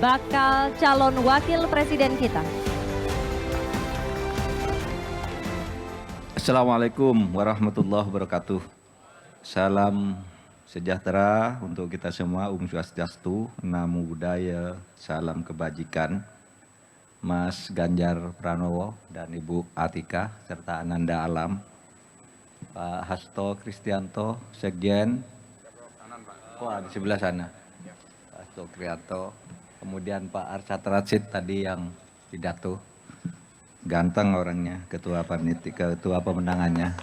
bakal calon wakil presiden kita. Assalamualaikum warahmatullahi wabarakatuh. Salam sejahtera untuk kita semua, Swastiastu, Namo Buddhaya, salam kebajikan. Mas Ganjar Pranowo dan Ibu Atika serta Ananda Alam, Pak Hasto Kristianto, Sekjen, wah di sebelah sana, Pak Hasto Kristianto, kemudian Pak Arsyad Rashid tadi yang pidato, ganteng orangnya, ketua panitia, ketua pemenangannya.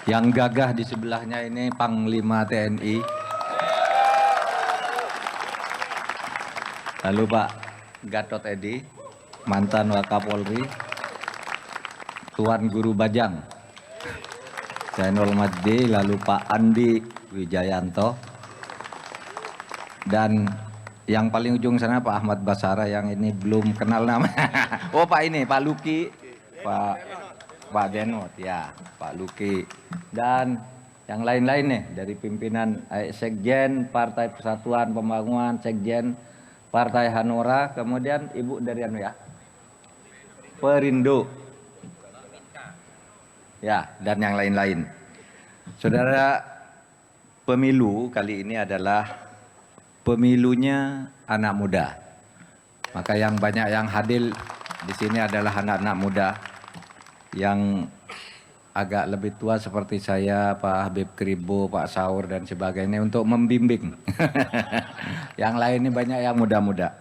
Yang gagah di sebelahnya ini Panglima TNI. Lalu Pak Gatot Edi, mantan Wakapolri, Tuan Guru Bajang, Zainul Majdi, lalu Pak Andi Wijayanto, dan yang paling ujung sana Pak Ahmad Basara yang ini belum kenal nama. Oh Pak ini, Pak Luki, Pak Denot, ya Pak Luki, dan yang lain-lain nih dari pimpinan Sekjen Partai Persatuan Pembangunan, Sekjen Partai Hanora, kemudian Ibu dari anu ya, Perindo, ya, dan yang lain-lain. Saudara, pemilu kali ini adalah pemilunya anak muda. Maka yang banyak yang hadir di sini adalah anak-anak muda yang agak lebih tua seperti saya, Pak Habib Kribo, Pak Saur dan sebagainya untuk membimbing. Yang lain ini banyak yang muda-muda.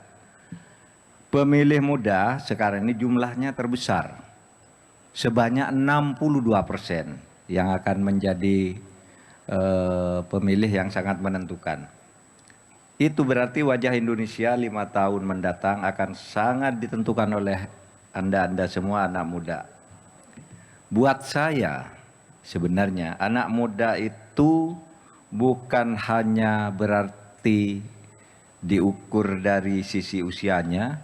Pemilih muda sekarang ini jumlahnya terbesar. Sebanyak 62% yang akan menjadi pemilih yang sangat menentukan. Itu berarti wajah Indonesia 5 tahun mendatang akan sangat ditentukan oleh Anda semua anak muda. Buat saya sebenarnya anak muda itu bukan hanya berarti diukur dari sisi usianya,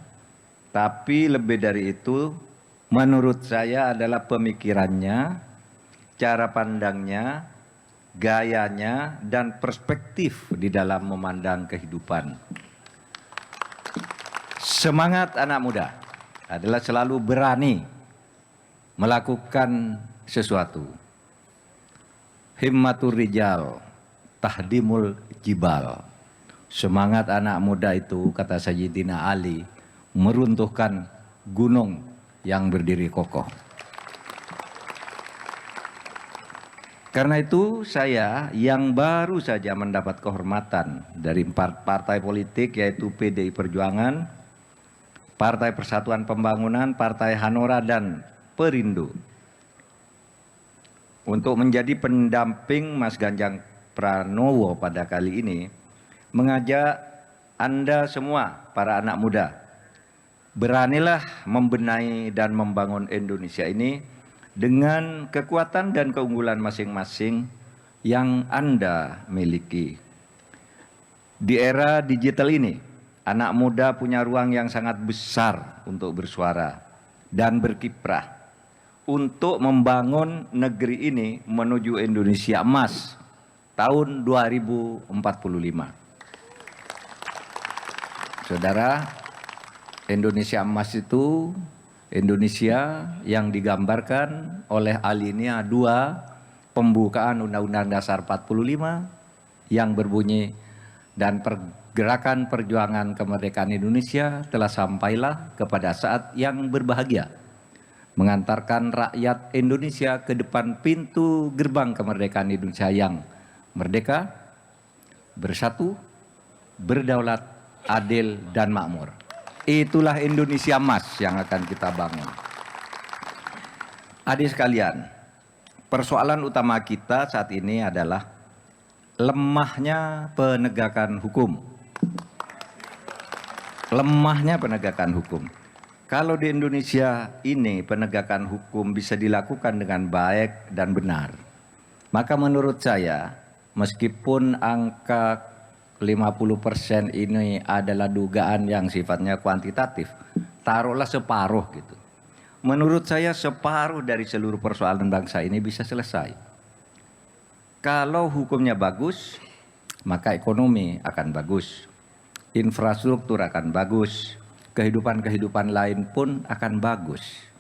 tapi lebih dari itu menurut saya adalah pemikirannya, cara pandangnya, gayanya, dan perspektif di dalam memandang kehidupan. Semangat anak muda adalah selalu berani melakukan sesuatu. Himmatur rijal, tahdimul jibal. Semangat anak muda itu, kata Sayyidina Ali, meruntuhkan gunung yang berdiri kokoh. Karena itu saya yang baru saja mendapat kehormatan dari 4 partai politik, yaitu PDI Perjuangan, Partai Persatuan Pembangunan, Partai Hanora, dan Perindo, untuk menjadi pendamping Mas Ganjar Pranowo pada kali ini, mengajak Anda semua para anak muda, beranilah membenahi dan membangun Indonesia ini dengan kekuatan dan keunggulan masing-masing yang Anda miliki. Di era digital ini, anak muda punya ruang yang sangat besar untuk bersuara dan berkiprah untuk membangun negeri ini menuju Indonesia Emas tahun 2045. Saudara, Indonesia Emas itu Indonesia yang digambarkan oleh alinea 2 pembukaan Undang-Undang Dasar 45 yang berbunyi, dan pergerakan perjuangan kemerdekaan Indonesia telah sampailah kepada saat yang berbahagia, mengantarkan rakyat Indonesia ke depan pintu gerbang kemerdekaan Indonesia yang merdeka, bersatu, berdaulat, adil, dan makmur. Itulah Indonesia Emas yang akan kita bangun. Adik sekalian, persoalan utama kita saat ini adalah lemahnya penegakan hukum. Lemahnya penegakan hukum. Kalau di Indonesia ini penegakan hukum bisa dilakukan dengan baik dan benar, maka menurut saya meskipun angka 50% ini adalah dugaan yang sifatnya kuantitatif, taruhlah separuh gitu. Menurut saya separuh dari seluruh persoalan bangsa ini bisa selesai. Kalau hukumnya bagus, maka ekonomi akan bagus. infrastruktur akan bagus, kehidupan-kehidupan lain pun akan bagus,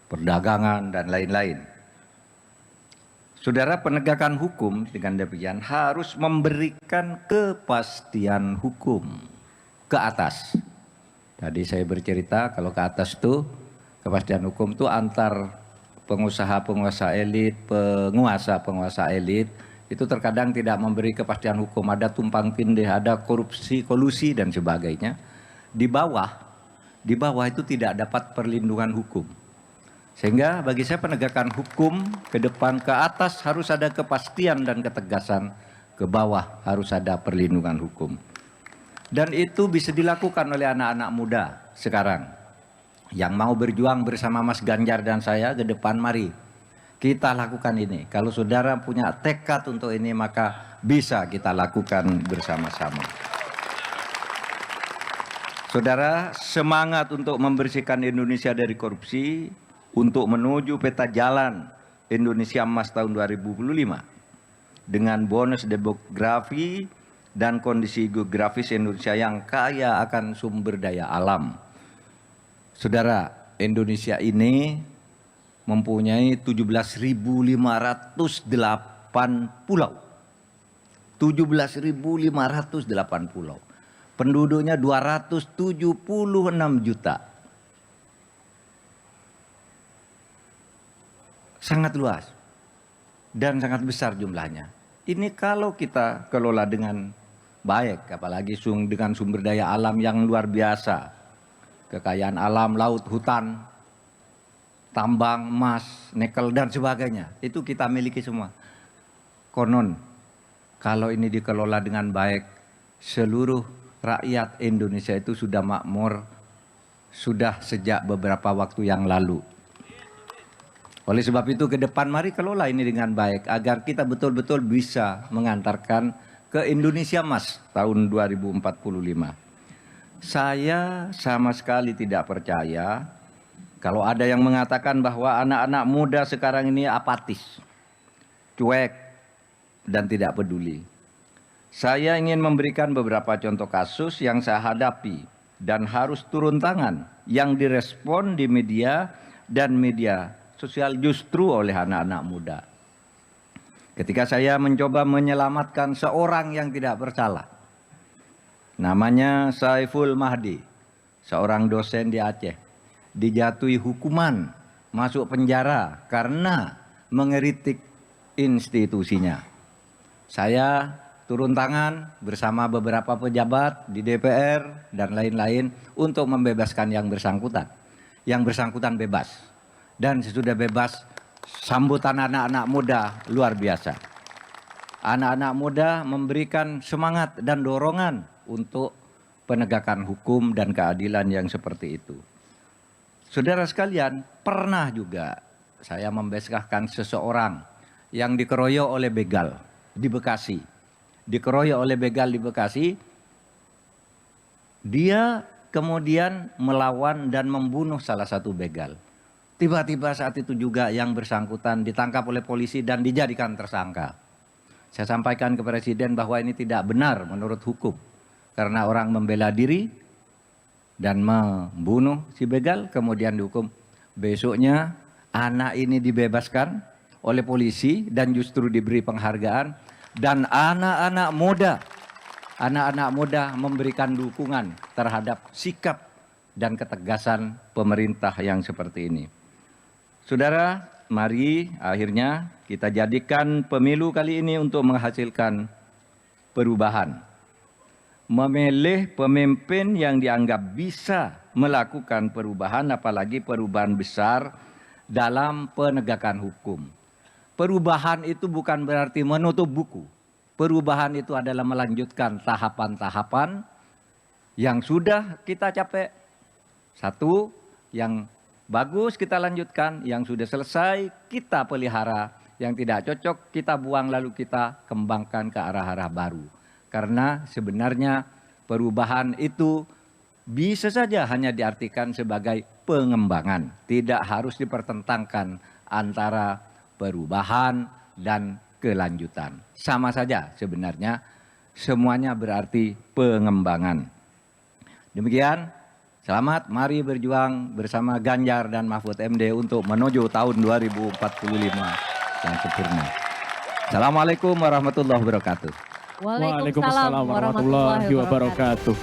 perdagangan dan lain-lain. Saudara, penegakan hukum dengan demikian harus memberikan kepastian hukum ke atas. Tadi saya bercerita kalau ke atas itu kepastian hukum itu antar pengusaha-penguasa elit, penguasa-penguasa elit itu terkadang tidak memberi kepastian hukum, ada tumpang tindih, ada korupsi, kolusi dan sebagainya. Di bawah itu tidak dapat perlindungan hukum. Sehingga bagi saya penegakan hukum ke depan ke atas harus ada kepastian dan ketegasan, ke bawah harus ada perlindungan hukum. Dan itu bisa dilakukan oleh anak-anak muda sekarang. Yang mau berjuang bersama Mas Ganjar dan saya ke depan, mari kita lakukan ini. Kalau saudara punya tekad untuk ini maka bisa kita lakukan bersama-sama. Saudara, semangat untuk membersihkan Indonesia dari korupsi, untuk menuju peta jalan Indonesia Emas tahun 2025 dengan bonus demografi dan kondisi geografis Indonesia yang kaya akan sumber daya alam. Saudara, Indonesia ini mempunyai 17.508 pulau. 17.508 pulau. Penduduknya 276 juta. Sangat luas dan sangat besar jumlahnya. Ini kalau kita kelola dengan baik, apalagi dengan sumber daya alam yang luar biasa. Kekayaan alam, laut, hutan, tambang, emas, nikel dan sebagainya. Itu kita miliki semua. Konon, kalau ini dikelola dengan baik, seluruh rakyat Indonesia itu sudah makmur, sudah sejak beberapa waktu yang lalu. Oleh sebab itu ke depan mari kelola ini dengan baik agar kita betul-betul bisa mengantarkan ke Indonesia Emas tahun 2045. Saya sama sekali tidak percaya kalau ada yang mengatakan bahwa anak-anak muda sekarang ini apatis, cuek, dan tidak peduli. Saya ingin memberikan beberapa contoh kasus yang saya hadapi dan harus turun tangan yang direspon di media dan media sosial justru oleh anak-anak muda. Ketika saya mencoba menyelamatkan seorang yang tidak bersalah, namanya Saiful Mahdi, seorang dosen di Aceh, dijatuhi hukuman masuk penjara karena mengeritik institusinya. Saya turun tangan bersama beberapa pejabat di DPR dan lain-lain untuk membebaskan yang bersangkutan. Yang bersangkutan bebas. Dan sesudah bebas, sambutan anak-anak muda luar biasa. Anak-anak muda memberikan semangat dan dorongan untuk penegakan hukum dan keadilan yang seperti itu. Saudara sekalian, pernah juga saya membesahkan seseorang yang dikeroyok oleh begal di Bekasi. Dikeroyok oleh begal di Bekasi, dia kemudian melawan dan membunuh salah satu begal. Tiba-tiba saat itu juga yang bersangkutan ditangkap oleh polisi dan dijadikan tersangka. Saya sampaikan ke Presiden bahwa ini tidak benar menurut hukum. Karena orang membela diri dan membunuh si begal kemudian dihukum. Besoknya anak ini dibebaskan oleh polisi dan justru diberi penghargaan. Dan anak-anak muda memberikan dukungan terhadap sikap dan ketegasan pemerintah yang seperti ini. Saudara, mari akhirnya kita jadikan pemilu kali ini untuk menghasilkan perubahan. Memilih pemimpin yang dianggap bisa melakukan perubahan, apalagi perubahan besar dalam penegakan hukum. Perubahan itu bukan berarti menutup buku. Perubahan itu adalah melanjutkan tahapan-tahapan yang sudah kita capai. Satu, yang bagus kita lanjutkan, yang sudah selesai kita pelihara, yang tidak cocok kita buang lalu kita kembangkan ke arah-arah baru. Karena sebenarnya perubahan itu bisa saja hanya diartikan sebagai pengembangan. Tidak harus dipertentangkan antara perubahan dan kelanjutan. Sama saja sebenarnya semuanya berarti pengembangan. Demikian, selamat, mari berjuang bersama Ganjar dan Mahfud MD untuk menuju tahun 2045 yang sempurna. Assalamualaikum warahmatullahi wabarakatuh. Waalaikumsalam warahmatullahi wabarakatuh.